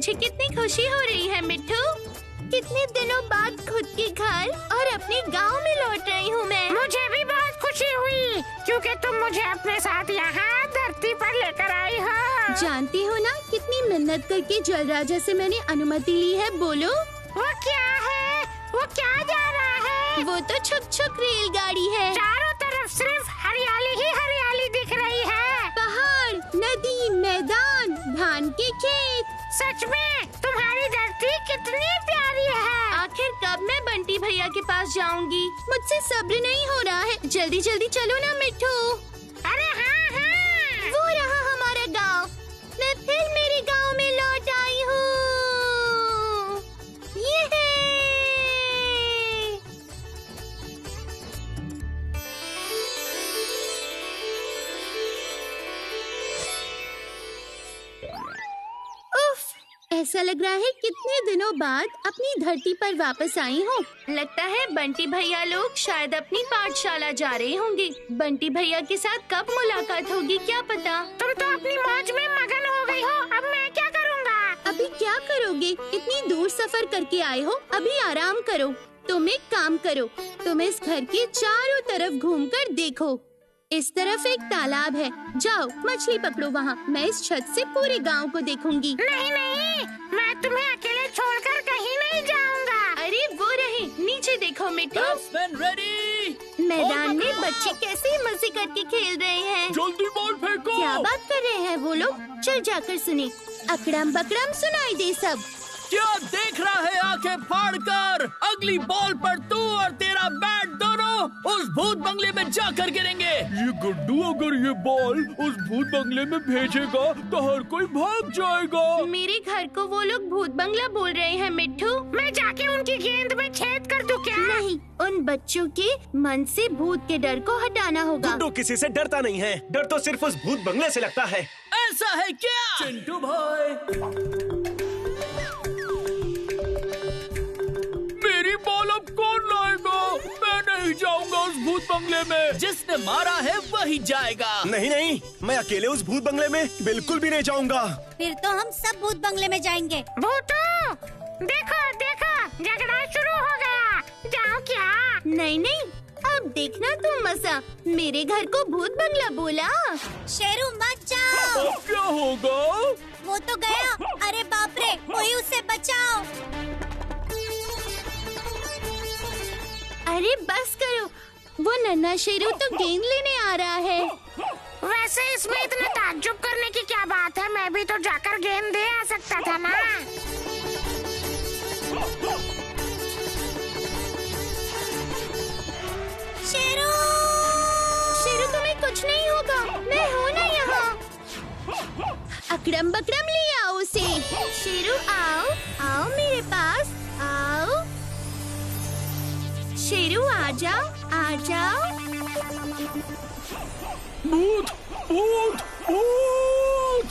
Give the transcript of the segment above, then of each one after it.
मुझे कितनी खुशी हो रही है मिट्ठू। कितने दिनों बाद खुद के घर और अपने गांव में लौट रही हूँ मैं। मुझे भी बहुत खुशी हुई क्योंकि तुम मुझे अपने साथ यहाँ धरती पर लेकर आई हो। जानती हो ना कितनी मिन्नत करके जल राजा से मैंने अनुमति ली है। बोलो वो क्या है? वो क्या जा रहा है? वो तो छुक छुक रेलगाड़ी है। चारों तरफ सिर्फ हरियाली ही हरियाली दिख रही है। पहाड़, नदी, मैदान, धान के खेत। सच में तुम्हारी धरती कितनी प्यारी है। आखिर कब मैं बंटी भैया के पास जाऊंगी? मुझसे सब्र नहीं हो रहा है। जल्दी जल्दी चलो ना मिट्ठू। अरे हाँ हाँ। वो रहा हमारा गांव। मैं फिर मेरे गांव में लौट आई हूँ। ये ऐसा लग रहा है कितने दिनों बाद अपनी धरती पर वापस आई हूँ। लगता है बंटी भैया लोग शायद अपनी पाठशाला जा रहे होंगे। बंटी भैया के साथ कब मुलाकात होगी क्या पता। तुम तो अपनी मौज में मगन हो गई हो। अब मैं क्या करूँगा? अभी क्या करोगे? इतनी दूर सफर करके आए हो, अभी आराम करो। तुम एक काम करो, तुम इस घर के चारों तरफ घूमकर देखो। इस तरफ एक तालाब है, जाओ मछली पकड़ो वहाँ। मैं इस छत से पूरे गांव को देखूंगी। नहीं नहीं, मैं तुम्हें अकेले छोड़कर कहीं नहीं जाऊंगा। अरे वो रहे, नीचे देखो मिट्ठू। Batsman ready. मैदान में बच्चे कैसे मजे करके खेल रहे हैं। जल्दी बॉल फेंको। क्या बात कर रहे हैं वो लोग? चल जाकर सुने। अकड़म बकड़म सुनाई दे सब। क्या देख रहा है आंखें फाड़ कर? अगली बॉल पर तू और तेरा बैट दोनों उस भूत बंगले में जाकर गिरेंगे। ये गुड्डू अगर ये बॉल उस भूत बंगले में भेजेगा तो हर कोई भाग जाएगा। मेरे घर को वो लोग भूत बंगला बोल रहे हैं मिट्ठू। मैं जाके उनकी गेंद में छेद कर दूं क्या? नहीं, उन बच्चों के मन से भूत के डर को हटाना होगा। गुड्डू किसी से डरता नहीं है, डर तो सिर्फ उस भूत बंगले से लगता है। ऐसा है क्या? चिंटू भाई, मेरी बॉल अब कौन लाएगा? मैं नहीं जाऊंगा उस भूत बंगले में। जिसने मारा है वही जाएगा। नहीं नहीं, मैं अकेले उस भूत बंगले में बिल्कुल भी नहीं जाऊंगा। फिर तो हम सब भूत बंगले में जाएंगे। भूतू, देखो देखो, झगड़ा शुरू हो गया। जाओ क्या? नहीं नहीं, अब देखना तुम मजा। मेरे घर को भूत बंगला बोला। शेरू मत जाओ। अब क्या होगा? वो तो गया। अरे बाप रे, कोई उसे बचाओ। अरे बस करो, वो नन्हा शेरू तो गेंद लेने आ रहा है। वैसे इसमें इतना ताज्जुब करने की क्या बात है? मैं भी तो जाकर गेंद दे आ सकता था ना। शेरू, शेरू तुम्हें कुछ नहीं होगा, मैं हूँ ना यहाँ। अकड़म बकड़म ले आओ उसे। शेरू आओ, आओ मेरे पास, आओ। शेरू आ जाओ, आ जाओ। भूत भूत भूत।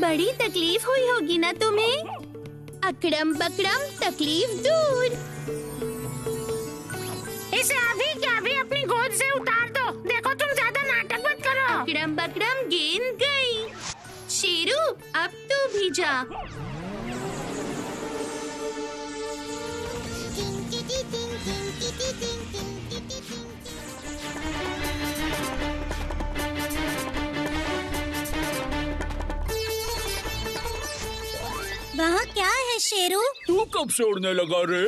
बड़ी तकलीफ हुई होगी ना तुम्हें? अकड़म बकड़म तकलीफ दूर। इसे अभी क्या भी अपनी गोद से उतार दो। देखो तुम ज्यादा नाटक मत करो। अकड़म बकड़म गेंद गई। शेरू अब तू भी जा। वहाँ क्या है शेरू? तू कब से उड़ने लगा रे?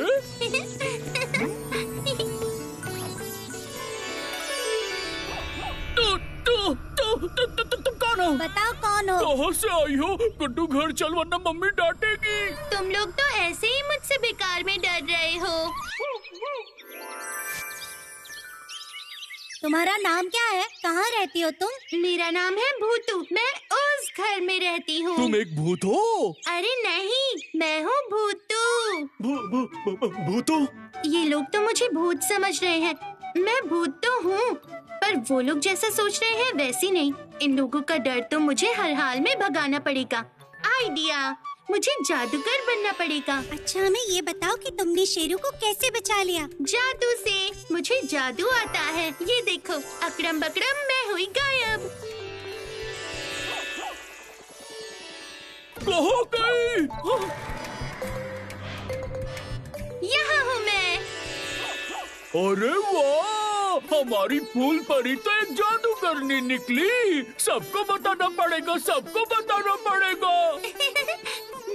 तुम कौन हो? बताओ कौन हो? कहाँ से आई हो? गुड्डू घर चल वरना मम्मी डांटेगी। तुम लोग तो ऐसे ही मुझसे बेकार में डर रहे हो। तुम्हारा नाम क्या है? कहाँ रहती हो तुम? मेरा नाम है भूतू। मैं उस घर में रहती हूँ। तुम एक भूत हो? अरे नहीं, मैं हूँ भूतू। भूतू? ये लोग तो मुझे भूत समझ रहे हैं। मैं भूत तो हूँ, पर वो लोग जैसा सोच रहे हैं वैसी नहीं। इन लोगों का डर तो मुझे हर हाल में भगाना पड़ेगा। आइडिया, मुझे जादूगर बनना पड़ेगा। अच्छा हमें ये बताओ कि तुमने शेरू को कैसे बचा लिया? जादू से। मुझे जादू आता है। ये देखो, अकड़म बकड़म मैं हुई गायब। कहाँ गई? यहाँ हूँ मैं। अरे वाह, हमारी फूल परी तो एक जादूगरनी निकली। सबको बताना पड़ेगा, सबको बताना पड़ेगा।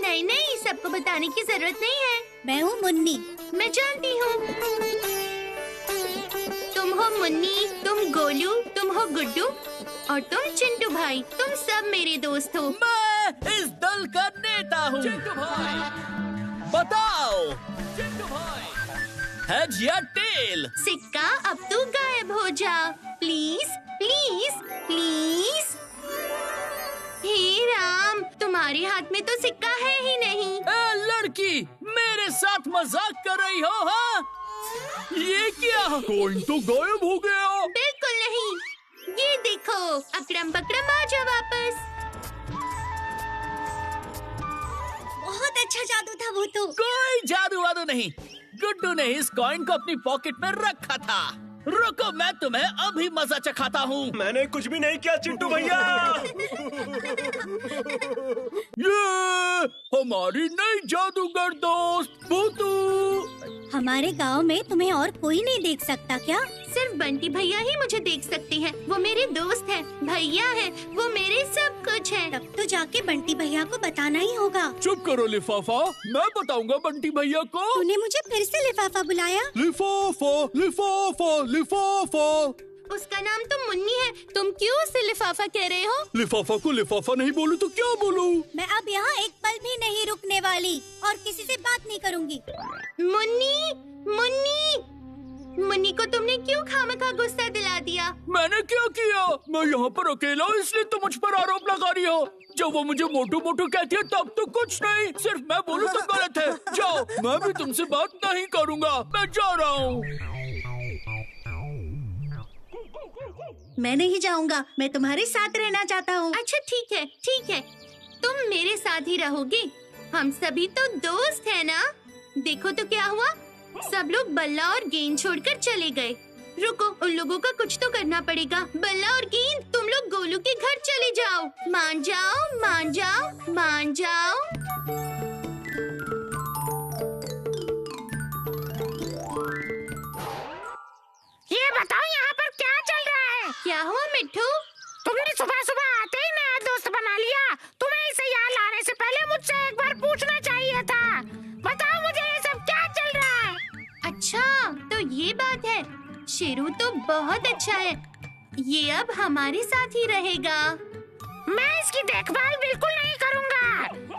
नहीं नहीं, सबको बताने की जरूरत नहीं है। मैं हूँ मुन्नी। मैं जानती हूँ। तुम हो मुन्नी, तुम गोलू, तुम हो गुड्डू और तुम चिंटू भाई। तुम सब मेरे दोस्त हो। मैं इस दल का नेता हूँ। चिंटू भाई, बताओ। चिंटू भाई, हेड या टेल? सिक्का, अब तू गायब हो जा, प्लीज प्लीज प्लीज। हे राम, तुम्हारे हाथ में तो सिक्का है ही नहीं। ए लड़की, मेरे साथ मजाक कर रही हो? हाँ, ये क्या? कॉइन तो गायब हो गया। बिल्कुल नहीं, ये देखो, अकड़म पकड़म आ जा वापस। बहुत अच्छा जादू था वो तो। कोई जादू वादू नहीं, गुड्डू ने इस कॉइन को अपनी पॉकेट में रखा था। रुको, मैं तुम्हें अभी मजा चखाता हूँ। मैंने कुछ भी नहीं किया चिंटू भैया। ये हमारी नई जादूगर दोस्त भूतू। हमारे गांव में तुम्हें और कोई नहीं देख सकता क्या? सिर्फ बंटी भैया ही मुझे देख सकते हैं। वो मेरे दोस्त हैं, भैया हैं, वो मेरे सब कुछ हैं। तब तो जाके बंटी भैया को बताना ही होगा। चुप करो लिफाफा, मैं बताऊंगा बंटी भैया को। तूने मुझे फिर से लिफाफा बुलाया? लिफाफा लिफाफा लिफाफा। उसका नाम तो मुन्नी है, तुम क्यों उसे लिफाफा कह रहे हो? लिफाफा को लिफाफा नहीं बोलूं तो क्या बोलूं? मैं अब यहाँ एक पल भी नहीं रुकने वाली और किसी से बात नहीं करूँगी। मुन्नी, मुन्नी, मुन्नी को तुमने क्यों खामखा गुस्सा दिला दिया? मैंने क्या किया? मैं यहाँ पर अकेला हूँ इसलिए तो मुझ पर आरोप लगा रही हो। जब वो मुझे मोटू मोटू कहती है तब तो कुछ नहीं, सिर्फ मैं बोलूँ तो गलत है। जाओ, मैं भी तुमसे बात नहीं करूँगा, मैं जा रहा हूँ। मैं नहीं जाऊँगा, मैं तुम्हारे साथ रहना चाहता हूँ। अच्छा ठीक है, ठीक है, तुम मेरे साथ ही रहोगे। हम सभी तो दोस्त हैं ना। देखो तो क्या हुआ, सब लोग बल्ला और गेंद छोड़कर चले गए। रुको, उन लोगों का कुछ तो करना पड़ेगा। बल्ला और गेंद, तुम लोग गोलू के घर चले जाओ। मान जाओ, मान जाओ, मान जाओ। ये बताओ यहाँ पर क्या चल रहा है? क्या हुआ मिट्ठू? तुमने सुबह सुबह आते ही नया दोस्त बना लिया। तुम्हें इसे यहाँ लाने से पहले मुझसे एक बार पूछना चाहिए था। बताओ मुझे ये सब क्या चल रहा है? अच्छा, तो ये बात है। शेरू तो बहुत अच्छा है, ये अब हमारे साथ ही रहेगा। मैं इसकी देखभाल बिल्कुल नहीं करूँगा।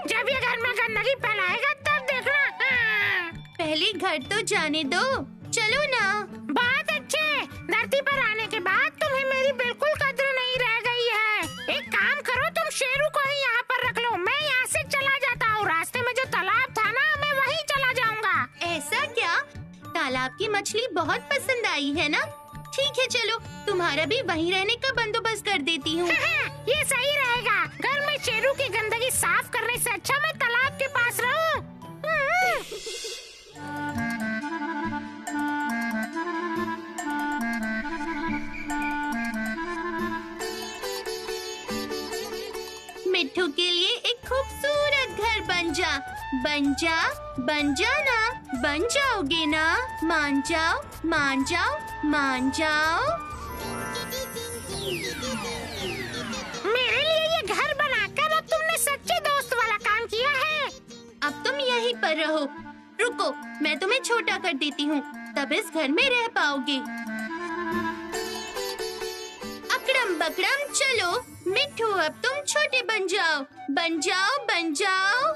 जब ये घर में गंदगी फैलाएगा तब देखना। हाँ। पहले घर तो जाने दो, चलो ना। बहुत अच्छे। धरती पर आने के बाद तुम्हें मेरी बिल्कुल कद्र नहीं रह गई है। एक काम करो, तुम शेरू को ही यहाँ पर रख लो। मैं यहाँ से चला जाता हूँ। रास्ते में जो तालाब था ना, मैं वहीं चला जाऊँगा। ऐसा क्या? तालाब की मछली बहुत पसंद आई है ना? ठीक है, चलो, तुम्हारा भी वहीं रहने का बंदोबस्त कर देती हूँ। ये सही रहेगा। घर में शेरू की गंदगी साफ करने से अच्छा मैं तालाब के पास रहूँ। मिट्ठू के लिए एक खूबसूरत घर बन जा, बन जा, बन जाना, बन जाओगे ना? मान जाओ, मान जाओ, मान जाओ। मेरे लिए ये घर बनाकर अब तुमने सच्चे दोस्त वाला काम किया है। अब तुम यहीं पर रहो। रुको, मैं तुम्हें छोटा कर देती हूँ, तब इस घर में रह पाओगे। अकड़म बकड़म चलो। मिट्ठू, अब तुम छोटे बन जाओ, बन जाओ, बन जाओ।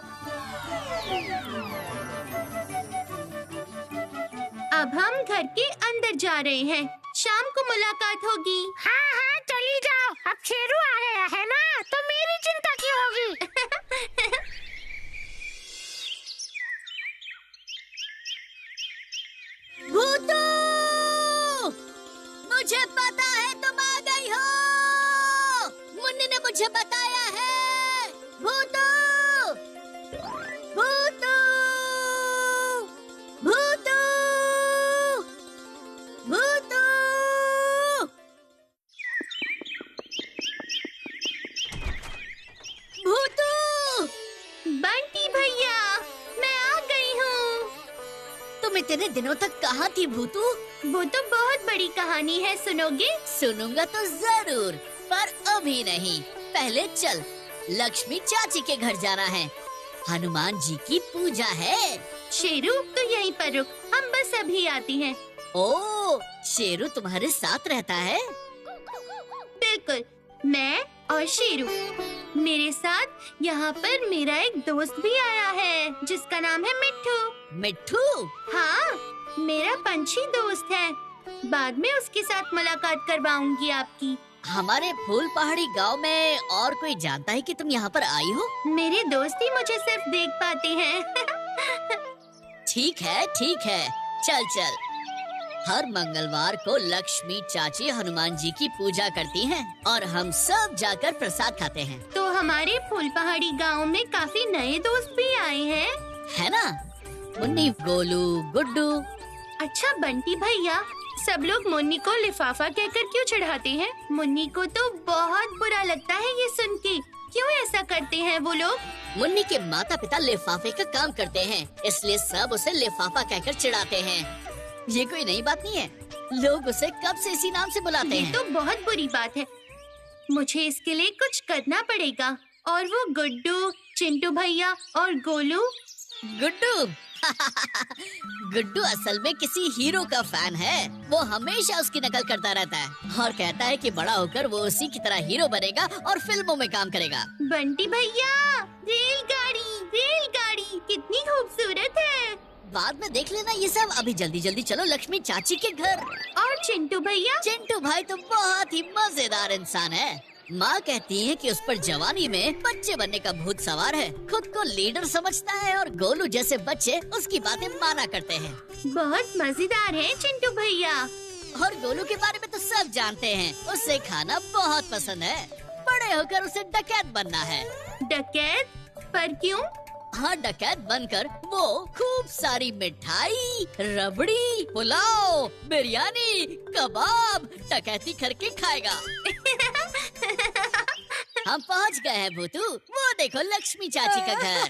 अब हम घर के अंदर जा रहे हैं, शाम को मुलाकात होगी। हाँ हाँ, चली जाओ। अब शेरू आ गया है ना, तो मेरी चिंता क्यों होगी? भूतू! मुझे पता है तुम आ गई हो। मुन्नी ने मुझे बताया है। भूतू! भूतू! भूतू! भूतू! इतने दिनों तक कहाँ थी भूतू? वो तो बहुत बड़ी कहानी है, सुनोगे? सुनूंगा तो जरूर, पर अभी नहीं। पहले चल, लक्ष्मी चाची के घर जाना है। हनुमान जी की पूजा है। शेरू तो यहीं पर रुक, हम बस अभी आती हैं। ओ, शेरू तुम्हारे साथ रहता है? बिल्कुल, मैं और शेरू। मेरे साथ यहाँ पर मेरा एक दोस्त भी आया है जिसका नाम है मिट्ठू। मिट्ठू? हाँ, मेरा पंछी दोस्त है। बाद में उसके साथ मुलाकात करवाऊंगी आपकी। हमारे फूल पहाड़ी गांव में और कोई जानता है कि तुम यहाँ पर आई हो? मेरे दोस्त ही मुझे सिर्फ देख पाते हैं। ठीक है, ठीक है, चल चल। हर मंगलवार को लक्ष्मी चाची हनुमान जी की पूजा करती हैं और हम सब जाकर प्रसाद खाते हैं। तो हमारे फूल पहाड़ी गांव में काफी नए दोस्त भी आए हैं, है ना? मुन्नी, गोलू, गुड्डू। अच्छा बंटी भैया, सब लोग मुन्नी को लिफाफा कहकर क्यों चिढ़ाते हैं? मुन्नी को तो बहुत बुरा लगता है ये सुन के। क्यों ऐसा करते हैं वो लोग? मुन्नी के माता पिता लिफाफे का काम करते हैं, इसलिए सब उसे लिफाफा कहकर चिढ़ाते हैं। ये कोई नई बात नहीं है, लोग उसे कब से इसी नाम से बुलाते ये हैं। तो बहुत बुरी बात है। मुझे इसके लिए कुछ करना पड़ेगा। और वो गुड्डू, चिंटू भैया और गोलू। गुड्डू गुड्डू असल में किसी हीरो का फैन है। वो हमेशा उसकी नकल करता रहता है और कहता है कि बड़ा होकर वो उसी की तरह हीरो बनेगा और फिल्मों में काम करेगा। बंटी भैया, रेलगाड़ी, रेलगाड़ी कितनी खूबसूरत है। बाद में देख लेना ये सब। अभी जल्दी जल्दी चलो लक्ष्मी चाची के घर। और चिंटू भैया? चिंटू भाई तो बहुत ही मजेदार इंसान है। माँ कहती है कि उस पर जवानी में बच्चे बनने का भूत सवार है। खुद को लीडर समझता है और गोलू जैसे बच्चे उसकी बातें माना करते हैं। बहुत मजेदार है चिंटू भैया। और गोलू के बारे में तो सब जानते हैं, उसे खाना बहुत पसंद है। बड़े होकर उसे डकैत बनना है। डकैत? पर क्यों? हाँ, डकैत बनकर वो खूब सारी मिठाई, रबड़ी, पुलाव, बिरयानी, कबाब डकैती करके खाएगा। हम पहुँच गए हैं भूतू, वो देखो लक्ष्मी चाची का घर।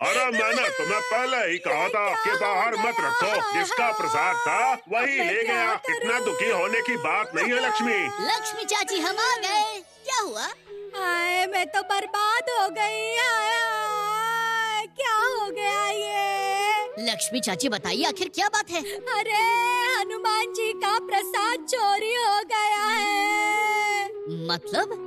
अरे मैंने तुम्हें पहले ही कहा था कि बाहर मत रखो, जिसका प्रसाद था वही ले गया। इतना दुखी होने की बात नहीं है लक्ष्मी। लक्ष्मी चाची हम आ गए। क्या हुआ? हाय, मैं तो बर्बाद हो गई। हाय, क्या हो गया ये? लक्ष्मी चाची बताइए आखिर क्या बात है? अरे, हनुमान जी का प्रसाद चोरी हो गया है। मतलब?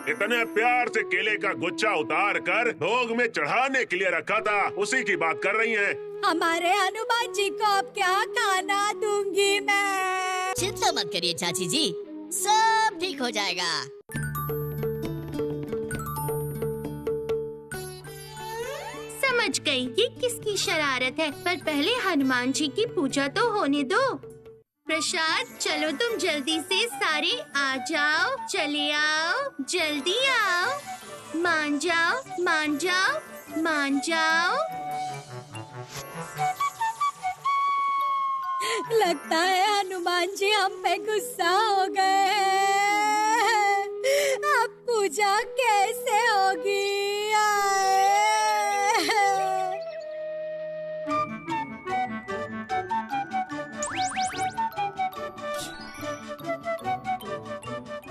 इतने प्यार से केले का गुच्छा उतार कर भोग में चढ़ाने के लिए रखा था, उसी की बात कर रही हैं। हमारे हनुमान जी को अब क्या खाना दूंगी मैं? चिंता मत करिए चाची जी, सब ठीक हो जाएगा। समझ गई ये किसकी शरारत है, पर पहले हनुमान जी की पूजा तो होने दो। प्रसाद, चलो तुम जल्दी से सारे आ जाओ, चले आओ, जल्दी आओ। मान जाओ, मान जाओ, मान जाओ। लगता है हनुमान जी हम पे गुस्सा हो गए हैं। अब पूजा कैसे होगी?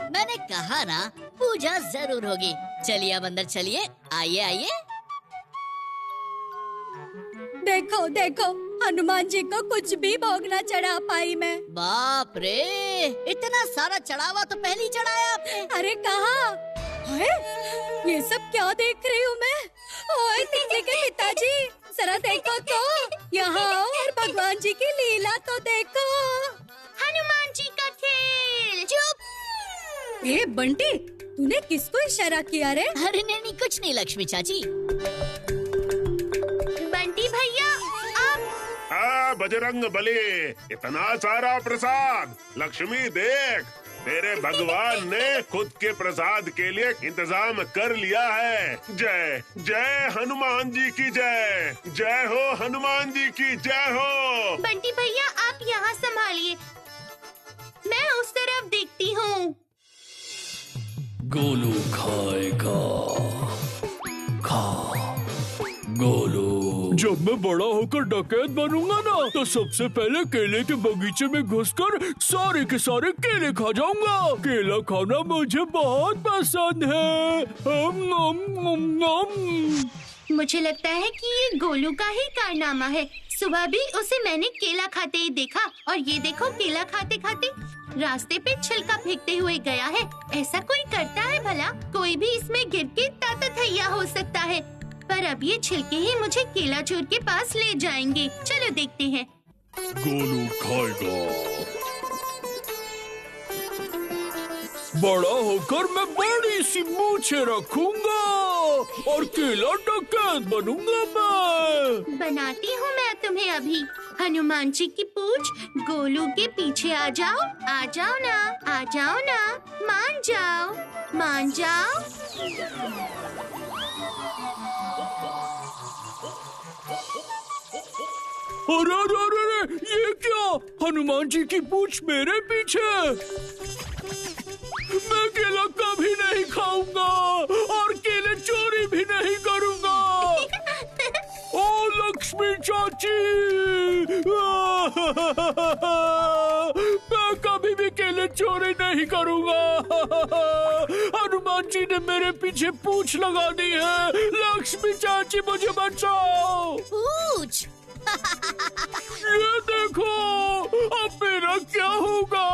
मैंने कहा ना पूजा जरूर होगी। चलिए अब अंदर चलिए, आइए आइए। देखो देखो, हनुमान जी को कुछ भी भोग न चढ़ा पाई मैं। बाप रे, इतना सारा चढ़ावा तो पहले ही चढ़ाया आपने। अरे कहाँ? हाय, ये सब क्या देख रही हूँ मैं? ओए तितली के पिताजी, जरा देखो तो, यहाँ आओ और भगवान जी की लीला तो देखो। हनुमान जी का खेल। चुप। ए बंटी, तूने किसको इशारा किया रे? अरे नहीं कुछ नहीं लक्ष्मी चाची। बंटी भैया, आप। बजरंग बली, इतना सारा प्रसाद। लक्ष्मी देख, तेरे भगवान ने खुद के प्रसाद के लिए इंतजाम कर लिया है। जय जय हनुमान जी की जय। जय हो हनुमान जी की जय हो। बंटी भैया आप यहाँ संभालिए, मैं उस तरफ देखती हूँ। गोलू खाएगा, खा गोलू। जब मैं बड़ा होकर डकैत बनूंगा ना, तो सबसे पहले केले के बगीचे में घुसकर सारे के सारे केले खा जाऊंगा। केला खाना मुझे बहुत पसंद है। मुझे लगता है कि ये गोलू का ही कारनामा है। सुबह भी उसे मैंने केला खाते ही देखा, और ये देखो केला खाते खाते रास्ते पे छिलका फेंकते हुए गया है। ऐसा कोई करता है भला? कोई भी इसमें गिर के तातथैया हो सकता है। पर अब ये छिलके ही मुझे केला चोर के पास ले जाएंगे। चलो देखते हैं। गोलू खाएगा। बड़ा होकर मैं बड़ी सी मूछें रखूंगा और केला डकैत बनूंगा मैं। बनाती हूँ मैं तुम्हें अभी। हनुमान जी की पूंछ, गोलू के पीछे आ जाओ ना, आ जाओ ना, मान जाओ, मान जाओ। अरे अरे अरे, ये क्या? हनुमान जी की पूंछ मेरे पीछे। मैं केला कभी नहीं खाऊंगा और केले चोरी भी नहीं करूंगा। ओ लक्ष्मी चाची, मैं कभी भी केले चोरी नहीं करूंगा। हनुमान जी ने मेरे पीछे पूंछ लगा दी है। लक्ष्मी चाची मुझे बचाओ। पूछ। ये देखो, अब मेरा क्या होगा?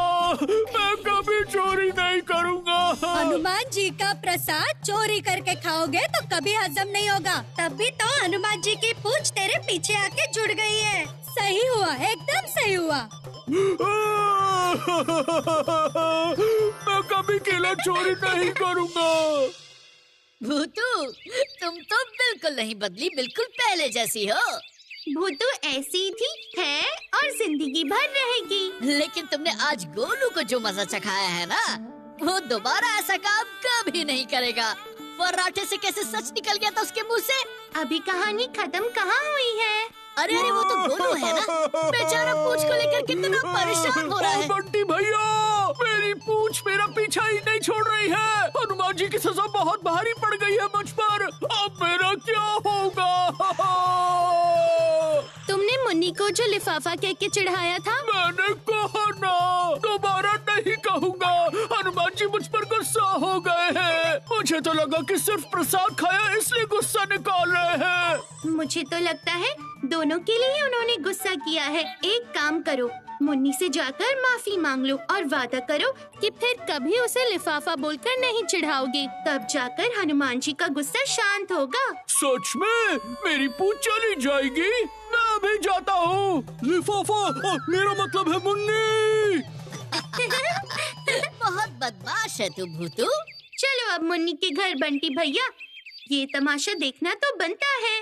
मैं कभी चोरी नहीं करूंगा। हनुमान जी का प्रसाद चोरी करके खाओगे तो कभी हजम नहीं होगा। तभी तो हनुमान जी की पूंछ तेरे पीछे आके जुड़ गई है। सही हुआ, एकदम सही हुआ। मैं कभी केला चोरी नहीं करूंगा। भूतू, तुम तो बिल्कुल नहीं बदली, बिल्कुल पहले जैसी हो। भूतू ऐसी थी, है और जिंदगी भर रहेगी। लेकिन तुमने आज गोलू को जो मजा चखाया है ना, वो दोबारा ऐसा काम कभी नहीं करेगा। पराठे से कैसे सच निकल गया था उसके मुंह से। अभी कहानी खत्म कहाँ हुई है? अरे अरे, वो तो गोलू है ना, बेचारा पूंछ को लेकर कितना परेशान हो रहा है। बंटी भैया, मेरी पूंछ मेरा पीछा ही नहीं छोड़ रही है। हनुमान जी की सजा बहुत भारी पड़ गई है मुझ पर। अब मेरा क्या होगा? तुमने मुन्नी को जो लिफाफा कह के चिढ़ाया था? मैंने कहा ना, दोबारा नहीं कहूँगा। हनुमान जी मुझ पर गुस्सा हो गए हैं। मुझे तो लगा कि सिर्फ प्रसाद खाया इसलिए गुस्सा निकाल रहे हैं। मुझे तो लगता है दोनों के लिए उन्होंने गुस्सा किया है। एक काम करो, मुन्नी से जाकर माफी मांग लो और वादा करो कि फिर कभी उसे लिफाफा बोलकर नहीं चिढ़ाओगे। तब जाकर हनुमान जी का गुस्सा शांत होगा। सच में मेरी पूंछ चली जाएगी? मैं अभी जाता हूँ। लिफाफा, मेरा मतलब है मुन्नी। बहुत बदमाश है तू भूतू। चलो अब मुन्नी के घर बंटी भैया, ये तमाशा देखना तो बनता है।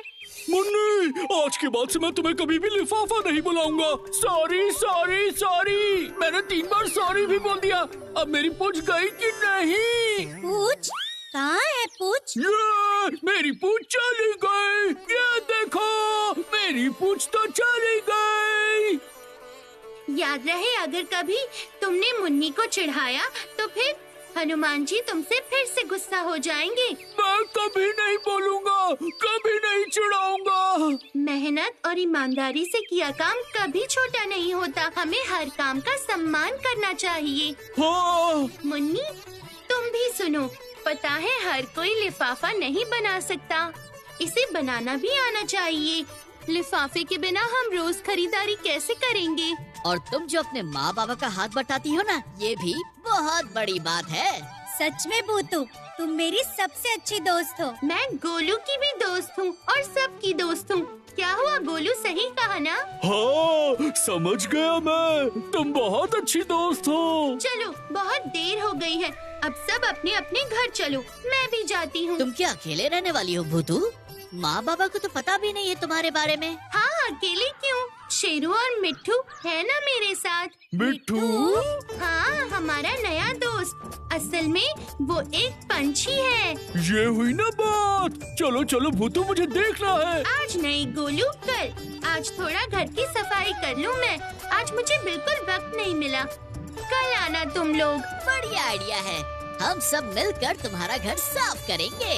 मुन्नी, आज के बाद से मैं तुम्हें कभी भी लिफाफा नहीं बुलाऊंगा। सॉरी सॉरी सॉरी, मैंने 3 बार सॉरी भी बोल दिया। अब मेरी पूंछ गई कि नहीं? पूछ कहाँ है? पूछ ये मेरी पूंछ चली गई। ये देखो, मेरी पूंछ तो चली गई। याद रहे, अगर कभी तुमने मुन्नी को चिढ़ाया तो फिर हनुमान जी तुमसे फिर से गुस्सा हो जाएंगे। मैं कभी नहीं बोलूँगा, कभी नहीं चिढ़ाऊंगा। मेहनत और ईमानदारी से किया काम कभी छोटा नहीं होता। हमें हर काम का सम्मान करना चाहिए। हाँ। मुन्नी, तुम भी सुनो। पता है हर कोई लिफाफा नहीं बना सकता, इसे बनाना भी आना चाहिए। लिफाफे के बिना हम रोज खरीदारी कैसे करेंगे? और तुम जो अपने माँ बाबा का हाथ बटाती हो ना, ये भी बहुत बड़ी बात है। सच में भूतू, तुम मेरी सबसे अच्छी दोस्त हो। मैं गोलू की भी दोस्त हूँ और सबकी दोस्त हूँ। क्या हुआ गोलू, सही कहा ना? हाँ, समझ गया मैं। तुम बहुत अच्छी दोस्त हो। चलो, बहुत देर हो गई है, अब सब अपने अपने घर चलो। मैं भी जाती हूँ। तुम क्या अकेले रहने वाली हो भूतू? माँ बाबा को तो पता भी नहीं है तुम्हारे बारे में। हाँ, अकेले क्यों? शेरू और मिट्ठू है ना मेरे साथ। मिट्ठू? हाँ, हमारा नया दोस्त। असल में वो एक पंछी है। ये हुई ना बात। चलो चलो भूतू, मुझे देखना है। आज नहीं गोलू, कल। आज थोड़ा घर की सफाई कर लूँ मैं। आज मुझे बिल्कुल वक्त नहीं मिला। कल आना तुम लोग। बढ़िया आइडिया है, हम सब मिलकर तुम्हारा घर साफ करेंगे।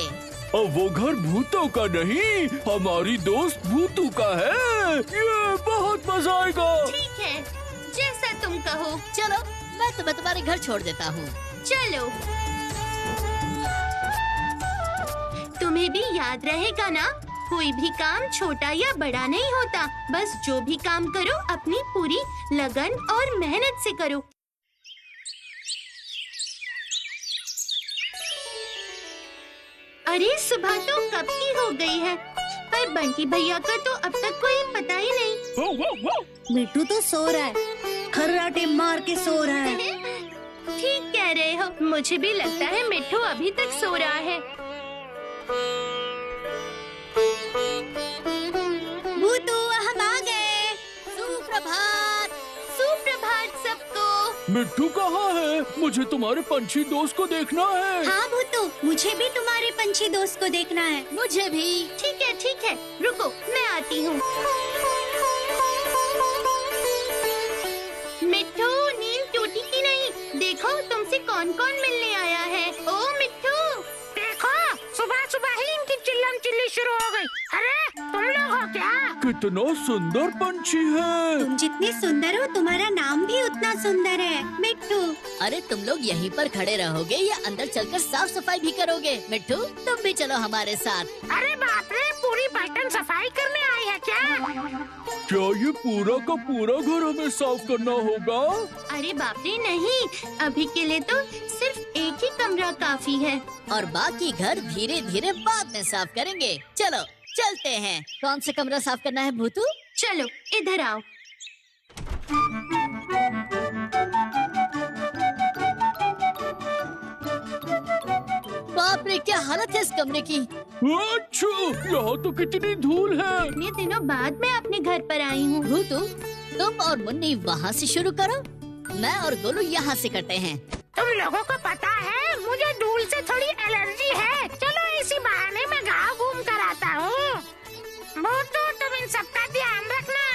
और वो घर भूतों का नहीं, हमारी दोस्त भूतू का है। ये बहुत मजा आएगा। ठीक है, जैसा तुम कहो। चलो मैं तुम्हें तुम्हारे घर छोड़ देता हूँ। चलो। तुम्हें भी याद रहेगा ना, कोई भी काम छोटा या बड़ा नहीं होता, बस जो भी काम करो अपनी पूरी लगन और मेहनत से करो। अरे सुबह तो कब की हो गई है, पर बंटी भैया का तो अब तक कोई पता ही नहीं। मिट्टू तो सो रहा है, खर्राटे मार के सो रहा है। ठीक कह रहे हो, मुझे भी लगता है मिट्टू अभी तक सो रहा है। भूतू हम आ गए। सुप्रभात। सुप्रभात सबको। मिट्टू कहाँ है? मुझे तुम्हारे पंछी दोस्त को देखना है। हाँ भूतू, मुझे भी तुम्हारे पंछी दोस्त को देखना है। मुझे भी। ठीक है, रुको मैं आती हूँ। मिट्टू, नींद टूटी की नहीं? देखो तुमसे कौन कौन मिलने आया है। ओ मिट्टू, देखो सुबह सुबह ही इनकी चिल्लम चिल्ली शुरू हो गई। अरे तुम लोग हो क्या? कितना सुंदर पंछी है। तुम जितने सुंदर हो, तुम्हारा नाम भी उतना सुंदर है, मिट्टू। अरे तुम लोग यहीं पर खड़े रहोगे या अंदर चलकर साफ सफाई भी करोगे? मिट्टू तुम भी चलो हमारे साथ। अरे बाप रे, पूरी पलटन सफाई करने आई है क्या? क्या ये पूरा का पूरा घर हमें साफ करना होगा? अरे बाप रे नहीं, अभी के लिए तो सिर्फ एक ही कमरा काफी है। और बाकी घर धीरे धीरे बाद में साफ करेंगे। चलो चलते हैं। कौन सा कमरा साफ करना है भूतू? चलो इधर आओ। बाप रे, क्या हालत है इस कमरे की। अच्छा, यहाँ तो कितनी धूल है। इतने दिनों बाद मैं अपने घर पर आई हूँ। भूतू तुम और मुन्नी वहाँ से शुरू करो, मैं और गोलू यहाँ से करते हैं। तुम लोगों को पता है मुझे धूल से थोड़ी एलर्जी है। चलो इसी बहाने मैं गाँव घूम कर आता हूँ। भूतू तुम इन सबका ध्यान रखना।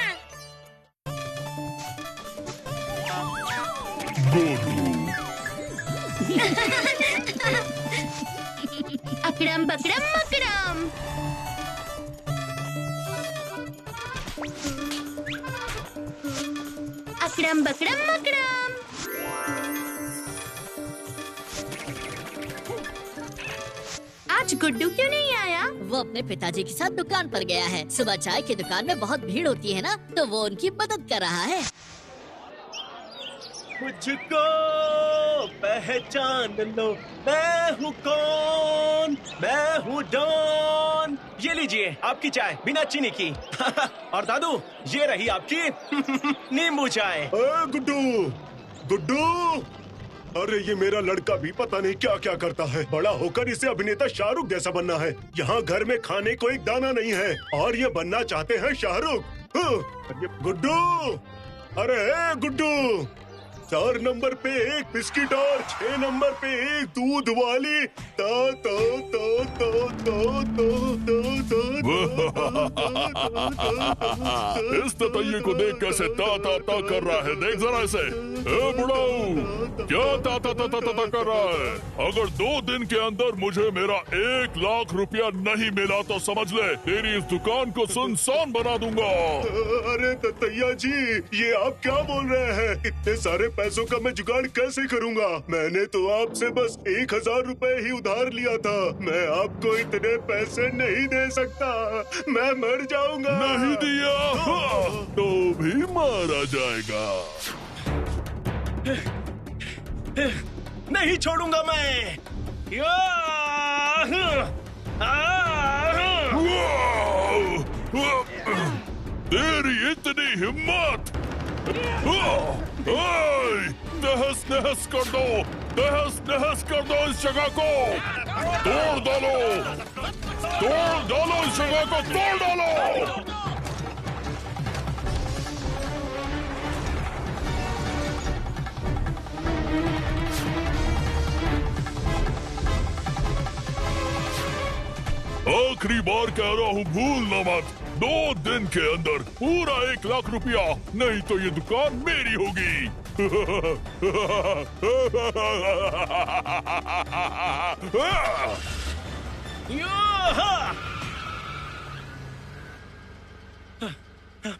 अकड़म बकड़म मकड़म। अकड़म बकड़म मकड़म। आज गुड्डू क्यों नहीं आया? वो अपने पिताजी के साथ दुकान पर गया है। सुबह चाय की दुकान में बहुत भीड़ होती है ना, तो वो उनकी मदद कर रहा है। मुझको पहचान लो, मैं हूँ कौन? मैं हूँ डॉन। ये लीजिए आपकी चाय बिना चीनी की। और दादू ये रही आपकी नींबू चाय। गुड्डू, गुड्डू, अरे ये मेरा लड़का भी पता नहीं क्या क्या करता है। बड़ा होकर इसे अभिनेता शाहरुख जैसा बनना है। यहाँ घर में खाने को एक दाना नहीं है और ये बनना चाहते हैं शाहरुख। गुड्डू, अरे गुड्डू, 4 नंबर पे एक बिस्किट और 6 नंबर पे एक दूध वाली। इस ततैये को देख कैसे ता ता ता कर रहा है। देख जरा इसे। ए बुढ़ाऊ, क्या ता ता ता ता ता कर रहा है? अगर 2 दिन के अंदर मुझे मेरा 1 लाख रुपया नहीं मिला तो समझ ले तेरी इस दुकान को सुनसान बना दूंगा। अरे ततैया जी, ये आप क्या बोल रहे हैं? इतने सारे पैसों का मैं जुगाड़ कैसे करूंगा? मैंने तो आपसे बस 1000 रुपए ही उधार लिया था। मैं आपको इतने पैसे नहीं दे सकता, मैं मर जाऊंगा। नहीं दिया तो भी मारा जाएगा। नहीं छोड़ूंगा मैं। तेरी इतनी हिम्मत! तहस नहस कर दो, तहस नहस कर दो इस जगह को। तोड़ डालो, तोड़ डालो इस जगह को, तोड़ डालो। आखिरी बार कह रहा हूँ, भूलना मत। 2 दिन के अंदर पूरा 1 लाख रुपया, नहीं तो ये दुकान मेरी होगी।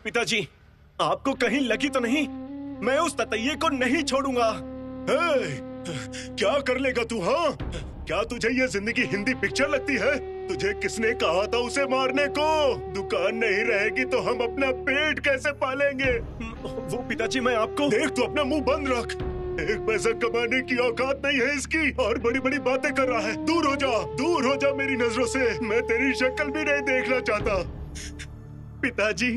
पिताजी, आपको कहीं लगी तो नहीं? मैं उस ततैये को नहीं छोड़ूंगा। क्या कर लेगा तू? हाँ, क्या तुझे ये जिंदगी हिंदी पिक्चर लगती है? तुझे किसने कहा था उसे मारने को? दुकान नहीं रहेगी तो हम अपना पेट कैसे पालेंगे? वो पिताजी, मैं आपको... देख, तू अपना मुंह बंद रख। एक पैसा कमाने की औकात नहीं है इसकी और बड़ी बड़ी बातें कर रहा है। दूर हो जा मेरी नजरों से। मैं तेरी शक्ल भी नहीं देखना चाहता। पिताजी,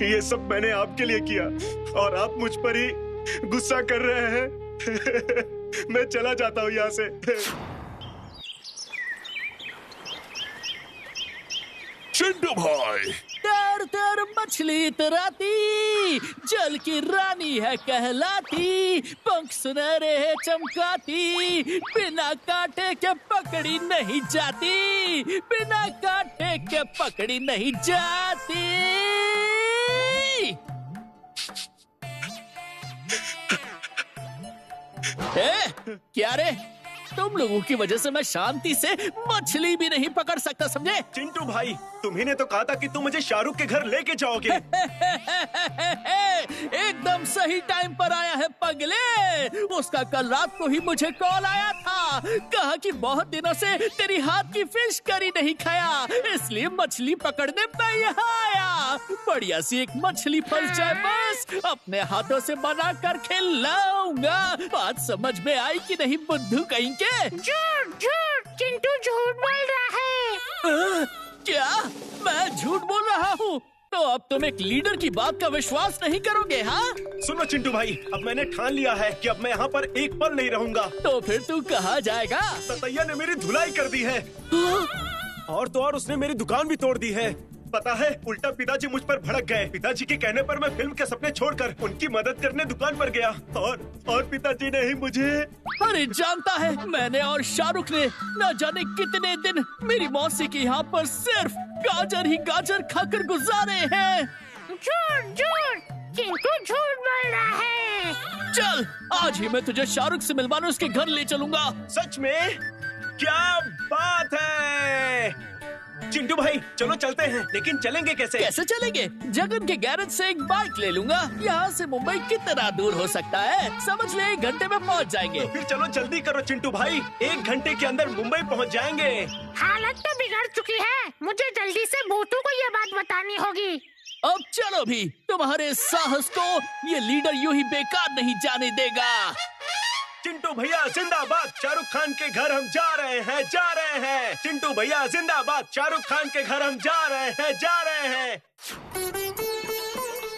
ये सब मैंने आपके लिए किया और आप मुझ पर ही गुस्सा कर रहे हैं। मैं चला जाता हूँ यहाँ से। चिंटू भाई, तर तर मछली इतराती, जल की रानी है कहलाती, पंख सुनहरे है चमकाती, बिना कांटे के पकड़ी नहीं जाती, बिना कांटे के पकड़ी नहीं जाती। क्या रे, तुम लोगों की वजह से मैं शांति से मछली भी नहीं पकड़ सकता, समझे? चिंटू भाई, तुम्ही ने तो कहा था कि तुम मुझे शाहरुख के घर लेके जाओगे। एकदम सही टाइम पर आया है पगले। उसका कल रात को ही मुझे कॉल आया था, कहा कि बहुत दिनों से तेरी हाथ की फिश करी नहीं खाया, इसलिए मछली पकड़ने मैं यहाँ आया। बढ़िया सी एक मछली फंस जाए बस, अपने हाथों से बना कर खिलाऊंगा। बात समझ में आई कि नहीं बुद्धू कहीं के? झूठ झूठ, चिंटू झूठ बोल रहा है। क्या मैं झूठ बोल रहा हूँ? तो अब तुम एक लीडर की बात का विश्वास नहीं करोगे? हाँ, सुनो चिंटू भाई, अब मैंने ठान लिया है कि अब मैं यहाँ पर एक पल नहीं रहूंगा। तो फिर तू कहाँ जाएगा? ततैया ने मेरी धुलाई कर दी है। और तो और उसने मेरी दुकान भी तोड़ दी है। पता है, उल्टा पिताजी मुझ पर भड़क गए। पिताजी के कहने पर मैं फिल्म के सपने छोड़कर उनकी मदद करने दुकान पर गया और पिताजी ने ही मुझे... अरे जानता है, मैंने और शाहरुख ने न जाने कितने दिन मेरी मौसी के यहाँ पर सिर्फ गाजर ही गाजर खाकर गुजारे हैं। झूठ झूठ, चिंटू झूठ बोल रहा है। चल, आज ही मैं तुझे शाहरुख से मिलवाने उसके घर ले चलूंगा। सच में? क्या बात है चिंटू भाई, चलो चलते हैं। लेकिन चलेंगे कैसे? कैसे चलेंगे? जगन के गैरेज से एक बाइक ले लूंगा। यहाँ से मुंबई कितना दूर हो सकता है? समझ ले 1 घंटे में पहुँच जाएंगे। तो फिर चलो जल्दी करो चिंटू भाई, 1 घंटे के अंदर मुंबई पहुँच जाएंगे। हालत तो बिगड़ चुकी है, मुझे जल्दी से भूतू को ये बात बतानी होगी। अब चलो भी, तुम्हारे साहस को ये लीडर यूं ही बेकार नहीं जाने देगा। चिंटू भैया जिंदाबाद, शाहरुख खान के घर हम जा रहे हैं। चिंटू भैया जिंदाबाद, शाहरुख खान के घर हम जा रहे हैं।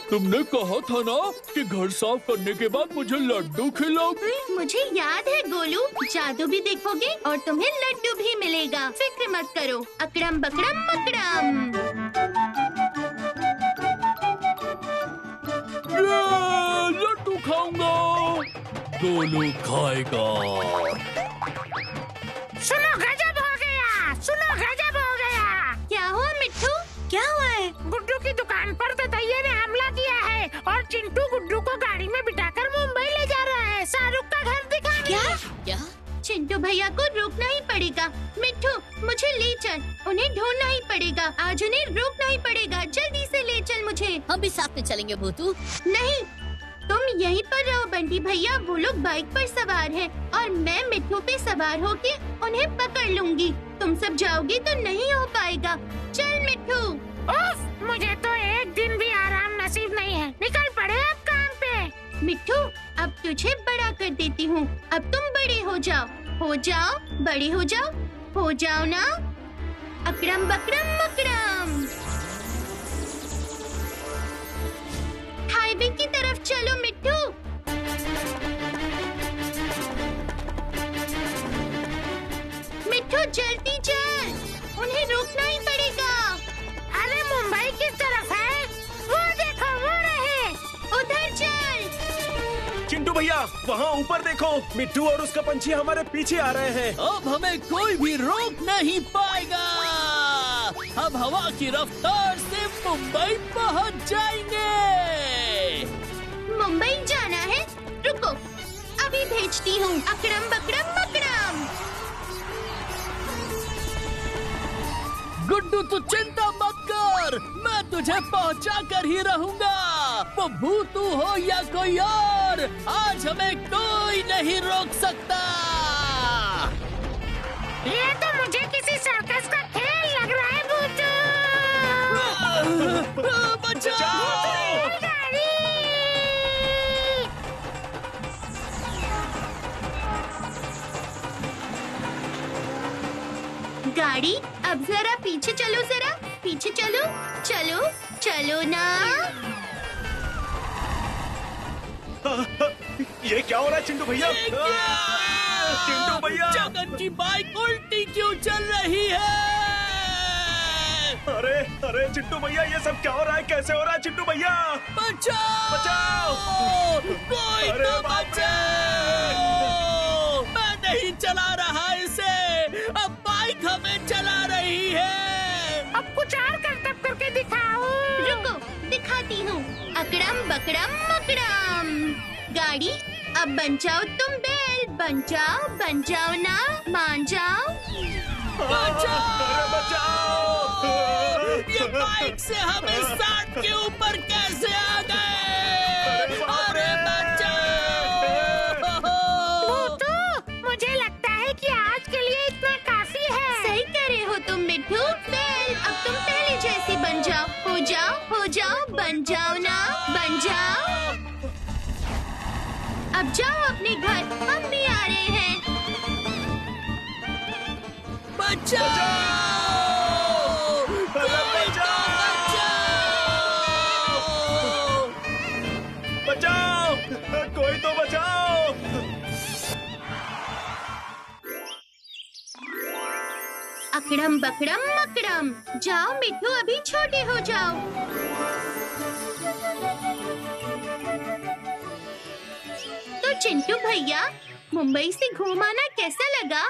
तुमने कहा था ना कि घर साफ करने के बाद मुझे लड्डू खिलाओगी। मुझे याद है गोलू, जादू भी देखोगे और तुम्हें लड्डू भी मिलेगा। फिक्र मत करो, अकड़म बकड़म मकड़म। लड्डू खाऊंगा, गोलू खाएगा। सुनो गजब हो गया, सुनो गजब हो गया। क्या हुआ मिट्ठू? क्या हुआ है? गुड्डू की दुकान पर ततैया ने हमला किया है और चिंटू गुड्डू को गाड़ी में बिठाकर मुंबई ले जा रहा है शाहरुख का घर दिखाने। क्या? चिंटू भैया को रोकना ही पड़ेगा। मिट्ठू, मुझे ले चल, उन्हें ढूंढना ही पड़ेगा। आज उन्हें रोकना ही पड़ेगा, जल्दी से ले चल मुझे। हम भी साथ में चलेंगे भूतू। नहीं, तुम यहीं पर रहो बंटी भैया, वो लोग बाइक पर सवार हैं और मैं मिट्ठू पे सवार होके उन्हें पकड़ लूंगी। तुम सब जाओगे तो नहीं हो पाएगा। चल मिट्ठू। उफ, मुझे तो एक दिन भी आराम नसीब नहीं है। निकल पड़े अब काम पे। मिट्ठू, अब तुझे बड़ा कर देती हूँ। अब तुम बड़े हो जाओ, बड़े हो जाओ ना। अकड़म बकड़म मकड़म। हाईवे की तरफ चलो मिट्ठू। मिट्ठू जल्दी चल, उन्हें रोकना ही पड़ेगा। अरे मुंबई किस तरफ है? वो देखो, वो रहे। उधर चल। चिंटू भैया, वहाँ ऊपर देखो, मिट्टू और उसका पंछी हमारे पीछे आ रहे हैं। अब हमें कोई भी रोक नहीं पाएगा। अब हवा की रफ्तार से मुंबई पहुंच जाएंगे। मुंबई जाना है? रुको, अभी भेजती हूँ। अकड़म बकड़म मकड़म। गुड्डू तू चिंता मत कर, मैं तुझे पहुंचा कर ही रहूंगा। वो भूतू हो या कोई और, आज हमें कोई नहीं रोक सकता। ये तो मुझे किसी सर्कस का खेल लग रहा है भूतू। बचाओ! गाड़ी अब जरा पीछे चलो, जरा पीछे चलो, चलो चलो ना। ये क्या हो रहा है चिंटू भैया? चिंटू भैया! जगन की बाइक उल्टी क्यों चल रही है? अरे अरे चिंटू भैया, ये सब क्या हो रहा है? कैसे हो रहा है चिंटू भैया? बचाओ! बचाओ! कोई अरे तो बाप रे! बचाओ! मैं नहीं चला रहा इसे, अब बाइक हमें चला रही है। अब कुछ और करतब करके दिखाओ। रुको, दिखाती हूँ। अकड़म बकड़म मकड़म। गाड़ी अब बन जाओ तुम बैल, बन जाओ ना, मान जाओ। अरे बचाओ! ये बाइक से हम इस सांड के ऊपर कैसे आ गए? अरे बचाओ! भूतू, मुझे लगता है कि आज के लिए इतना काफी है। सही कह रहे हो तुम मिट्ठू। बैल अब तुम पहले जैसी बन जाओ, हो जाओ, बन जाओ ना, बन जाओ। अब जाओ अपने घर, हम भी आ रहे हैं। बचाओ! कोई तो बचाओ! बचाओ! कोई तो बचाओ! अकड़म बकड़म मकड़म। जाओ मिट्ठू, अभी छोटे हो जाओ। तो चिंटू भैया, मुंबई से घूम आना कैसा लगा?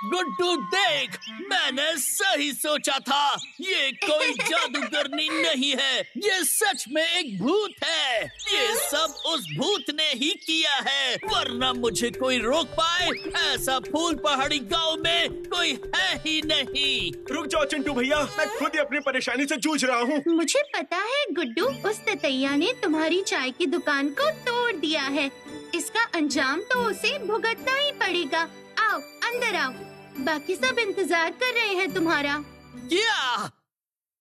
गुड्डू देख, मैंने सही सोचा था। ये कोई जादूगरनी नहीं है, ये सच में एक भूत है। ये सब उस भूत ने ही किया है, वरना मुझे कोई रोक पाए ऐसा फूल पहाड़ी गांव में कोई है ही नहीं। रुक जाओ चिंटू भैया, मैं खुद ही अपनी परेशानी से जूझ रहा हूँ। मुझे पता है गुड्डू, उस ततैया ने तुम्हारी चाय की दुकान को तोड़ दिया है। इसका अंजाम तो उसे भुगतना ही पड़ेगा। आओ अंदर आओ, बाकी सब इंतजार कर रहे हैं तुम्हारा। क्या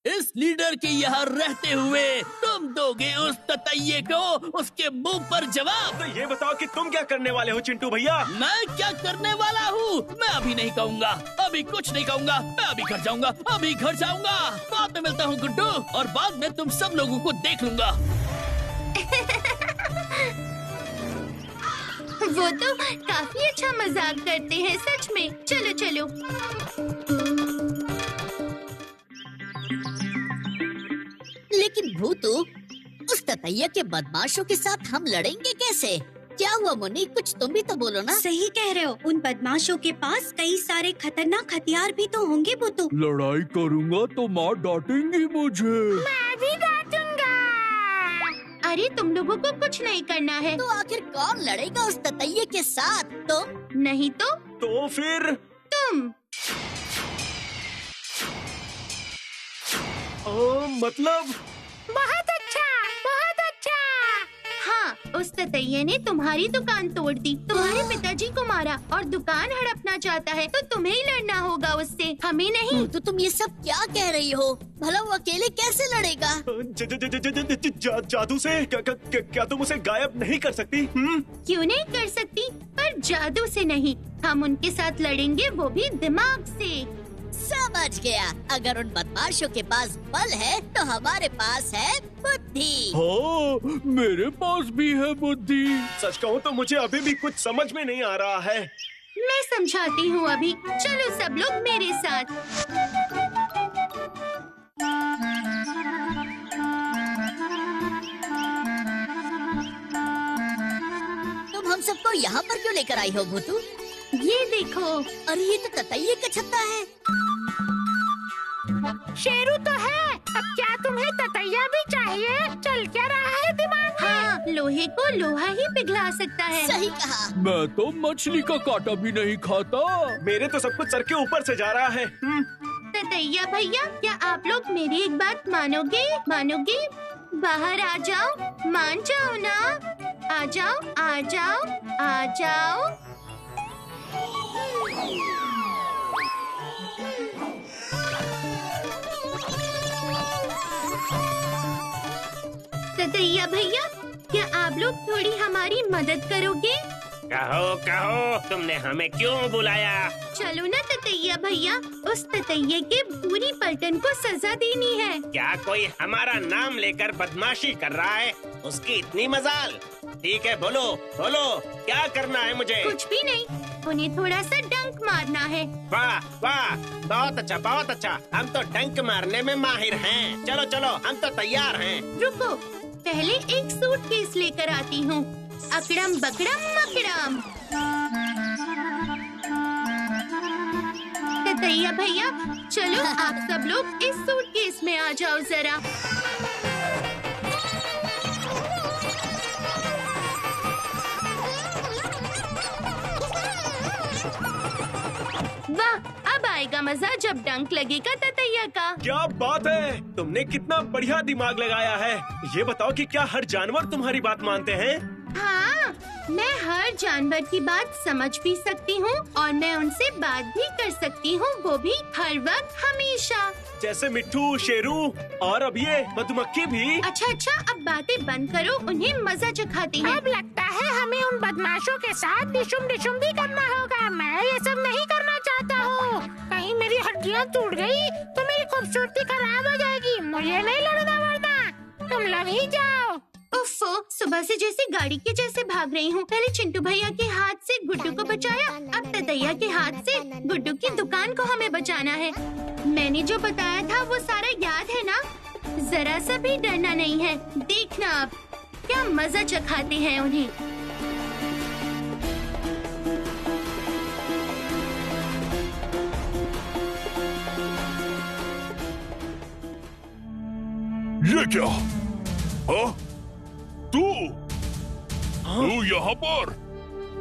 इस लीडर के यहाँ रहते हुए तुम दोगे उस ततैये को उसके मुंह पर जवाब? तो ये बताओ कि तुम क्या करने वाले हो चिंटू भैया? मैं क्या करने वाला हूँ? मैं अभी नहीं कहूँगा, अभी कुछ नहीं कहूँगा। मैं अभी घर जाऊँगा, अभी घर जाऊँगा। बाद में मिलता हूँ गुड्डू, और बाद में तुम सब लोगों को देख लूँगा। वो तो काफी अच्छा मजाक करते हैं सच में। चलो चलो। लेकिन भूतू, उस ततैया के बदमाशों के साथ हम लड़ेंगे कैसे? क्या हुआ मुन्नी, कुछ तुम भी तो बोलो ना। सही कह रहे हो, उन बदमाशों के पास कई सारे खतरनाक हथियार भी तो होंगे भूतू। लड़ाई करूंगा तो माँ डांटेंगी मुझे। मैं भी डांटूंगा। अरे तुम लोगों को कुछ नहीं करना है। तो आखिर कौन लड़ेगा उस ततैये के साथ? तो नहीं तो फिर तुम। मतलब बहुत अच्छा, बहुत अच्छा। हाँ, उस ततैये ने तुम्हारी दुकान तोड़ दी, तुम्हारे पिताजी को मारा और दुकान हड़पना चाहता है। तो तुम्हें ही लड़ना होगा उससे, हमें नहीं। तो तुम ये सब क्या कह रही हो? भला वो अकेले कैसे लड़ेगा? जादू से? क्या तुम उसे गायब नहीं कर सकती? क्यों नहीं कर सकती, पर जादू से नहीं। हम उनके साथ लड़ेंगे, वो भी दिमाग से। समझ गया। अगर उन बदमाशों के पास बल है तो हमारे पास है बुद्धि। हाँ, मेरे पास भी है बुद्धि। सच कहूँ तो मुझे अभी भी कुछ समझ में नहीं आ रहा है। मैं समझाती हूँ अभी। चलो सब लोग मेरे साथ। तुम हम सबको यहाँ पर क्यों लेकर आई हो भूतू? ये देखो। अरे ये तो ततैये का छत्ता है। शेरू तो है, अब क्या तुम्हें ततैया भी चाहिए? चल क्या रहा है दिमाग में? हाँ, लोहे को लोहा ही पिघला सकता है। सही कहा। मैं तो मछली का कांटा भी नहीं खाता। मेरे तो सब कुछ सर के ऊपर से जा रहा है। ततैया भैया, क्या आप लोग मेरी एक बात मानोगे? बाहर आ जाओ, मान जाओ ना। आ जाओ, आ जाओ, आ जाओ। ततैया भैया, क्या आप लोग थोड़ी हमारी मदद करोगे? कहो कहो, तुमने हमें क्यों बुलाया? चलो ना ततैया भैया, उस ततैये के पूरी पलटन को सजा देनी है। क्या कोई हमारा नाम लेकर बदमाशी कर रहा है? उसकी इतनी मजाल। ठीक है, बोलो बोलो, क्या करना है मुझे? कुछ भी नहीं, उन्हें थोड़ा सा डंक मारना है। वाह वाह, बहुत अच्छा बहुत अच्छा। हम तो डंक मारने में माहिर हैं। चलो चलो, हम तो तैयार हैं। रुको, पहले एक सूटकेस लेकर आती हूँ। अकड़म बकड़म मकड़म। ततैया भैया, चलो आप सब लोग इस सूटकेस में आ जाओ जरा। वाह, अब आएगा मजा जब डंक लगेगा ततैया का। क्या बात है, तुमने कितना बढ़िया दिमाग लगाया है। ये बताओ कि क्या हर जानवर तुम्हारी बात मानते हैं? हाँ, मैं हर जानवर की बात समझ भी सकती हूँ और मैं उनसे बात भी कर सकती हूँ, वो भी हर वक्त हमेशा। जैसे मिट्ठू, शेरू और अब ये मधुमक्खी भी। अच्छा, अब बातें बंद करो, उन्हें मजा चखाती हैं। अब लगता है हमें उन बदमाशों के साथ डिशुम डिशुम भी करना होगा। मैं ये सब नहीं करना चाहता हूँ। कहीं मेरी हड्डियाँ टूट गई तो मेरी खूबसूरती खराब हो जाएगी। मुझे नहीं लड़ना वरना तुम लोग ही जाओ। उफ़्फ़ो, सुबह से जैसे गाड़ी के जैसे भाग रही हूँ। पहले चिंटू भैया के हाथ से गुड्डू को बचाया, अब ततैया के हाथ से गुड्डू की दुकान को हमें बचाना है। मैंने जो बताया था वो सारा याद है ना? जरा सा भी डरना नहीं है। देखना अब क्या मजा चखाते हैं उन्हें। ये क्या? हाँ? तू यहाँ पर?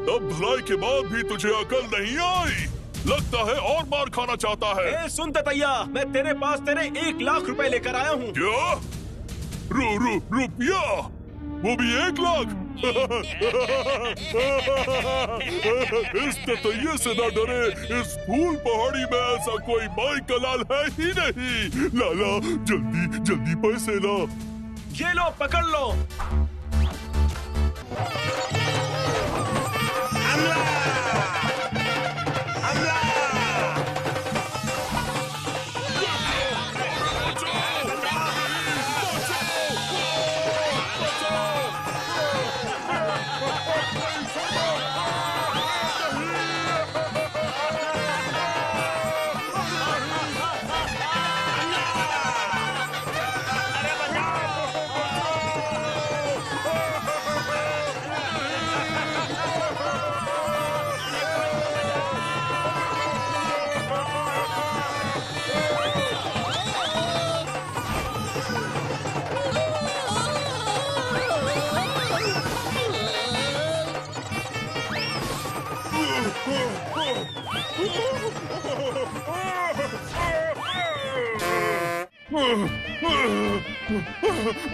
तब धुलाई के बाद भी तुझे अकल नहीं आई? लगता है और मार खाना चाहता है। ए, सुन ततैया, मैं तेरे पास तेरे 1 लाख रुपए लेकर आया हूँ। क्या? रुपया? वो भी 1 लाख? इस ततैये से न डरे, इस फूल पहाड़ी में ऐसा कोई माई का लाल है ही नहीं। लाला, जल्दी पैसे ला। ये लो, पकड़ लो।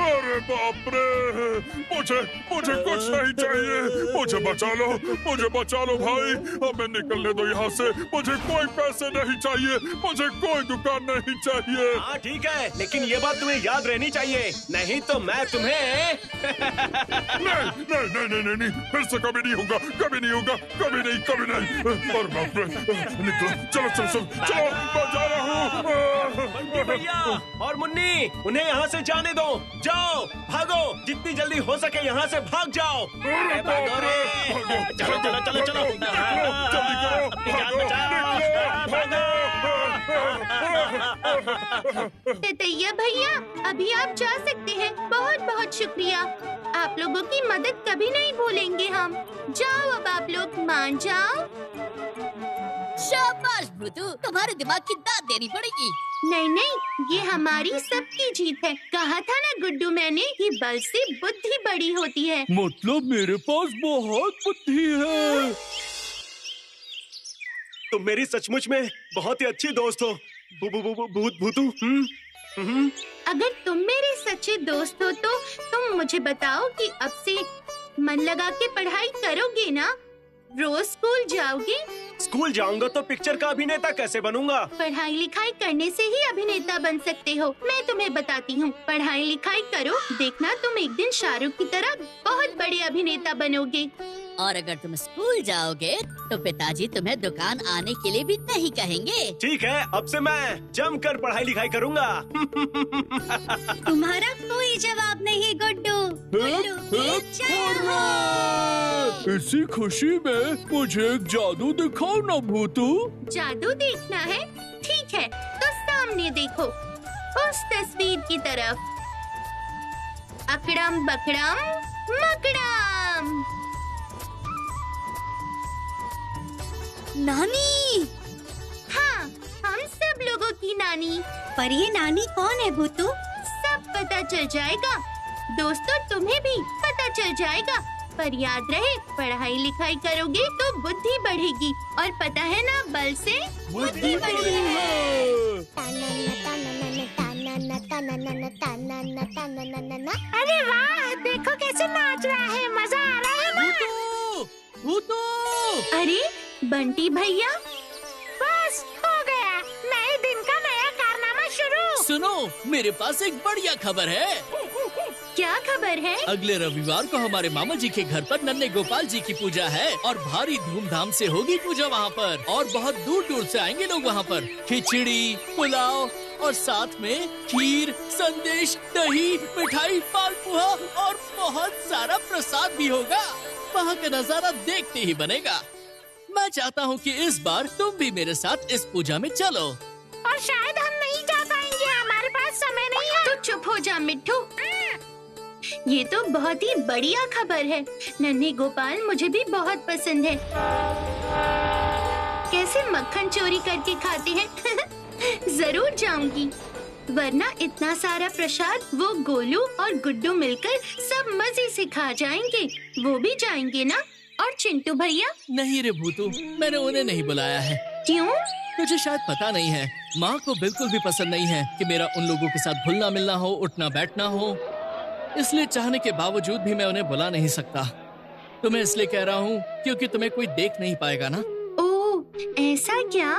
अरे बाप रे, मुझे कुछ नहीं चाहिए। मुझे बचा लो भाई, हमें निकलने दो यहाँ से। मुझे कोई पैसे नहीं चाहिए, मुझे कोई दुकान नहीं चाहिए। हाँ ठीक है, लेकिन ये बात तुम्हें याद रहनी चाहिए, नहीं तो मैं तुम्हें नहीं, फिर से कभी नहीं होगा। और बाप रे, निकलो, चलो, मैं जा रहा हूँ। बंटी भैया और मुन्नी, उन्हें यहाँ से जाने दो। जाओ, भागो, जितनी जल्दी हो सके यहाँ से भाग जाओ। अरे भागो रे, चलो। जल्दी करो, अपनी जान बचाओ, भागो। ततैया भैया, अभी आप जा सकते हैं। बहुत शुक्रिया, आप लोगों की मदद कभी नहीं भूलेंगे हम। जाओ अब आप लोग, मान जाओ। शाबाश भूतू, तुम्हारे दिमाग की दाद देनी पड़ेगी। नहीं, ये हमारी सबकी जीत है। कहा था ना गुड्डू मैंने कि बल से बुद्धि बड़ी होती है। मतलब मेरे पास बहुत बुद्धि है। तुम मेरी सचमुच में बहुत ही अच्छी दोस्त हो। भूतू। अगर तुम मेरे सच्चे दोस्त हो तो तुम मुझे बताओ कि अब से मन लगा के पढ़ाई करोगे ना? रोज स्कूल जाओगे? स्कूल जाऊंगा तो पिक्चर का अभिनेता कैसे बनूंगा? पढ़ाई लिखाई करने से ही अभिनेता बन सकते हो। मैं तुम्हें बताती हूँ, पढ़ाई लिखाई करो, देखना तुम एक दिन शाहरुख की तरह बहुत बड़े अभिनेता बनोगे। और अगर तुम स्कूल जाओगे तो पिताजी तुम्हें दुकान आने के लिए भी नहीं कहेंगे। ठीक है, अब से मैं जमकर पढ़ाई लिखाई करूंगा। तुम्हारा कोई जवाब नहीं गुड्डू। गुड्डू की जय। इसी खुशी में मुझे एक जादू दिखाओ ना भूतू। जादू देखना है? ठीक है, तो सामने देखो, उस तस्वीर की तरफ। अकड़म बकड़म मकड़म। नानी। हाँ, हम सब लोगों की नानी। पर ये नानी कौन है भूतू? सब पता चल जाएगा दोस्तों, तुम्हें भी पता चल जाएगा। पर याद रहे, पढ़ाई लिखाई करोगे तो बुद्धि बढ़ेगी, और पता है ना, बल से बुद्धि बढ़ती है। अरे वाह, देखो कैसे नाच रहा है, मजा आ रहा है ना? भूतू। अरे बंटी भैया, बस हो गया, नए दिन का नया कारनामा शुरू। सुनो, मेरे पास एक बढ़िया खबर है। क्या खबर है? अगले रविवार को हमारे मामा जी के घर पर नन्हे गोपाल जी की पूजा है और भारी धूमधाम से होगी पूजा वहाँ पर, और बहुत दूर दूर से आएंगे लोग वहाँ पर। खिचड़ी, पुलाव और साथ में खीर, संदेश, दही, मिठाई, मालपुआ और बहुत सारा प्रसाद भी होगा। वहाँ का नजारा देखते ही बनेगा। मैं चाहता हूँ कि इस बार तुम भी मेरे साथ इस पूजा में चलो। और शायद हम नहीं जा पाएंगे, हमारे पास समय नहीं है। तो चुप हो जा मिट्ठू। ये तो बहुत ही बढ़िया खबर है। नन्हे गोपाल मुझे भी बहुत पसंद है। कैसे मक्खन चोरी करके खाते हैं। जरूर जाऊंगी, वरना इतना सारा प्रसाद वो गोलू और गुड्डू मिलकर सब मजे से खा जाएंगे। वो भी जाएंगे ना? और चिंटू भैया? नहीं रे भूतू, मैंने उन्हें नहीं बुलाया है। क्यों? तुझे शायद पता नहीं है, माँ को बिल्कुल भी पसंद नहीं है कि मेरा उन लोगों के साथ घुलना मिलना हो, उठना बैठना हो। इसलिए चाहने के बावजूद भी मैं उन्हें बुला नहीं सकता। तुम्हें इसलिए कह रहा हूँ क्योंकि तुम्हें कोई देख नहीं पाएगा ना। ओह, ऐसा क्या?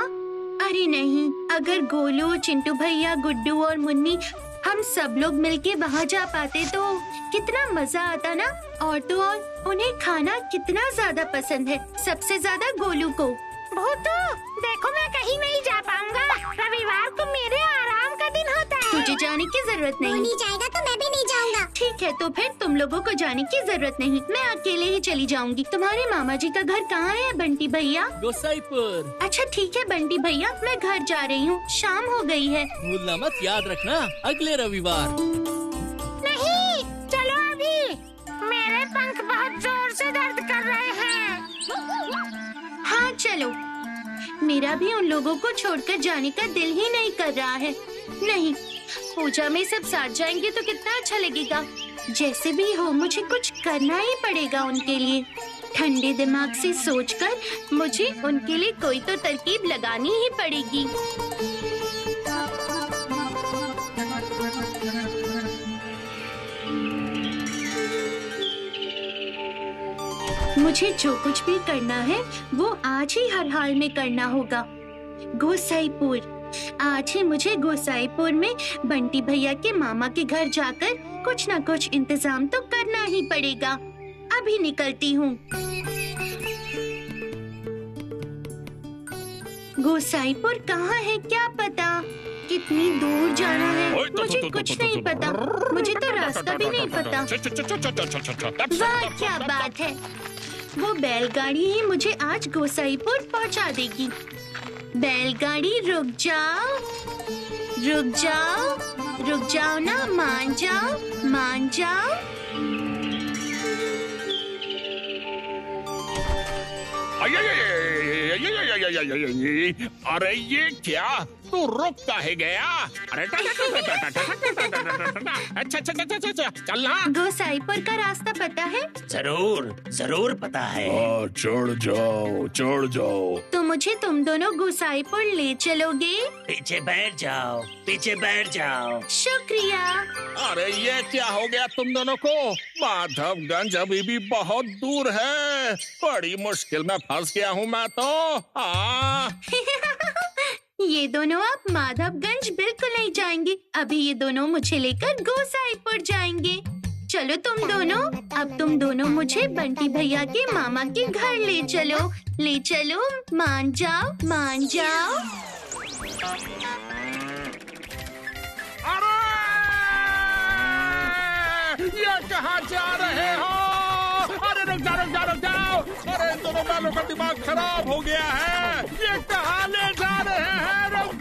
अरे नहीं, अगर गोलू, चिंटू भैया, गुड्डू और मुन्नी हम सब लोग मिलके वहाँ जा पाते तो कितना मजा आता ना। और तो और उन्हें खाना कितना ज्यादा पसंद है, सबसे ज्यादा गोलू को। भूतू, देखो मैं कहीं नहीं जा पाऊंगा। रविवार को मेरे आराम का दिन होता है। तुझे जाने की जरूरत नहीं। नहीं जाएगा तो मैं भी नहीं जाऊंगा। ठीक है, तो फिर तुम लोगों को जाने की जरूरत नहीं, मैं अकेले ही चली जाऊंगी। तुम्हारे मामा जी का घर कहाँ है बंटी भैया? गोसाईपुर। अच्छा ठीक है बंटी भैया, मैं घर जा रही हूँ, शाम हो गई है। भूलना मत, याद रखना, अगले रविवार। नहीं, चलो अभी, मेरे पंख बहुत जोर से दर्द कर रहे हैं। हाँ चलो, मेरा भी उन लोगों को छोड़कर जाने का दिल ही नहीं कर रहा है। नहीं, पूजा में सब साथ जाएंगे तो कितना अच्छा लगेगा। जैसे भी हो मुझे कुछ करना ही पड़ेगा उनके लिए। ठंडे दिमाग से सोचकर मुझे उनके लिए कोई तो तरकीब लगानी ही पड़ेगी। मुझे जो कुछ भी करना है वो आज ही हर हाल में करना होगा। गोसाईपुर, आज ही मुझे गोसाईपुर में बंटी भैया के मामा के घर जाकर कुछ न कुछ इंतजाम तो करना ही पड़ेगा। अभी निकलती हूँ। गोसाईपुर कहाँ है क्या पता? कितनी दूर जाना है मुझे कुछ नहीं पता। मुझे तो रास्ता भी नहीं पता। वाह क्या बात है, वो बैलगाड़ी ही मुझे आज गोसाईपुर पहुंचा देगी। बैलगाड़ी रुक जाओ, रुक जाओ, रुक जाओ ना, मान जाओ, मान जाओ। अरे ये क्या? तू रुक काहे गया? अरे अच्छा चलना। गोसाईपुर का रास्ता पता है? जरूर जरूर पता है। चढ़ जाओ। तो मुझे तुम दोनों गोसाईपुर ले चलोगे? पीछे बैठ जाओ। शुक्रिया। अरे ये क्या हो गया तुम दोनों को? माधवगंज अभी भी बहुत दूर है। बड़ी मुश्किल में फंस गया हूँ मैं तो। ये दोनों अब माधवगंज बिल्कुल नहीं जाएंगे। अभी ये दोनों मुझे लेकर गोसाईपुर जाएंगे। चलो तुम दोनों, अब तुम दोनों मुझे बंटी भैया के मामा के घर ले चलो। मान जाओ। अरे ये कहाँ जा रहे हो? अरे रुक जाओ। अरे इन दोनों वालों का दिमाग खराब हो गया है। ये कहाँ ले जा रहे हैं? रुक